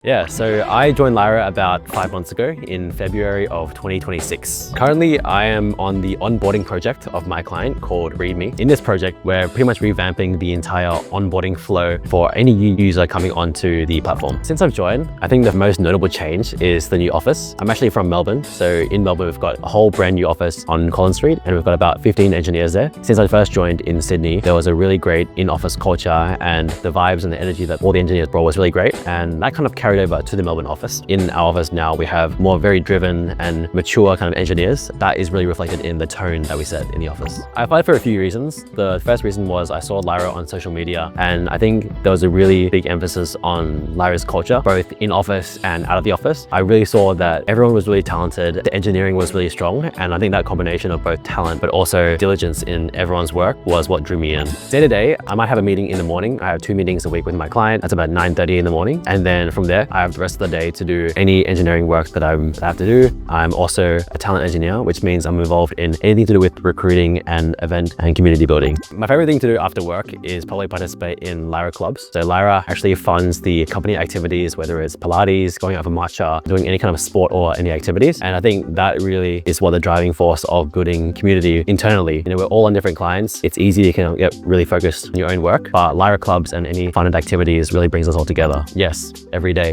Yeah, so I joined Lyra about 5 months ago in February of 2026. Currently, I am on the onboarding project of my client called ReadMe. In this project, we're pretty much revamping the entire onboarding flow for any new user coming onto the platform. Since I've joined, I think the most notable change is the new office. I'm actually from Melbourne, so in Melbourne, we've got a whole brand new office on Collins Street, and we've got about 15 engineers there. Since I first joined in Sydney, there was a really great in-office culture, and the vibes and the energy that all the engineers brought was really great, and that kind of carried over to the Melbourne office. In our office now, we have more very driven and mature kind of engineers. That is really reflected in the tone that we set in the office. I applied for a few reasons. The first reason was I saw Lyra on social media, and I think there was a really big emphasis on Lyra's culture, both in office and out of the office. I really saw that everyone was really talented, the engineering was really strong, and I think that combination of both talent but also diligence in everyone's work was what drew me in. Day to day, I might have a meeting in the morning. I have 2 meetings a week with my client. That's about 9:30 in the morning, and then from there, I have the rest of the day to do any engineering work that I have to do. I'm also a talent engineer, which means I'm involved in anything to do with recruiting and event and community building. My favorite thing to do after work is probably participate in Lyra Clubs. So Lyra actually funds the company activities, whether it's Pilates, going out for matcha, doing any kind of sport or any activities. And I think that really is what the driving force of building community internally. You know, we're all on different clients. It's easy to kind of get really focused on your own work, but Lyra Clubs and any funded activities really brings us all together. Yes, every day.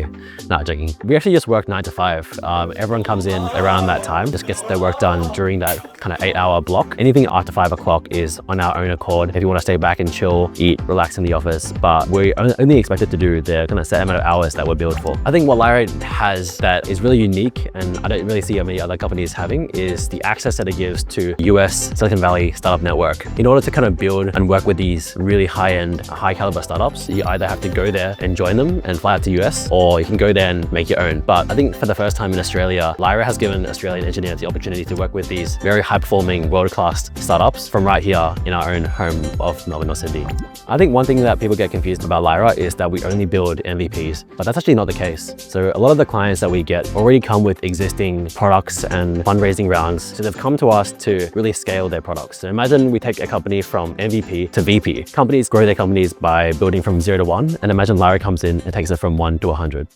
Not joking. We actually just work 9 to 5. Everyone comes in around that time, just gets their work done during that kind of 8-hour block. Anything after 5 o'clock is on our own accord. If you want to stay back and chill, eat, relax in the office, but we're only expected to do the kind of set amount of hours that we're billed for. I think what Lyra has that is really unique, and I don't really see how many other companies having, is the access that it gives to US Silicon Valley startup network. In order to kind of build and work with these really high-end, high-caliber startups, you either have to go there and join them and fly out to US, or you can go there and make your own. But I think for the first time in Australia, Lyra has given Australian engineers the opportunity to work with these very high-performing, world-class startups from right here in our own home of Melbourne or Sydney. I think one thing that people get confused about Lyra is that we only build MVPs, but that's actually not the case. So a lot of the clients that we get already come with existing products and fundraising rounds. So they've come to us to really scale their products. So imagine we take a company from MVP to VP. Companies grow their companies by building from 0 to 1, and imagine Lyra comes in and takes it from 1 to 100.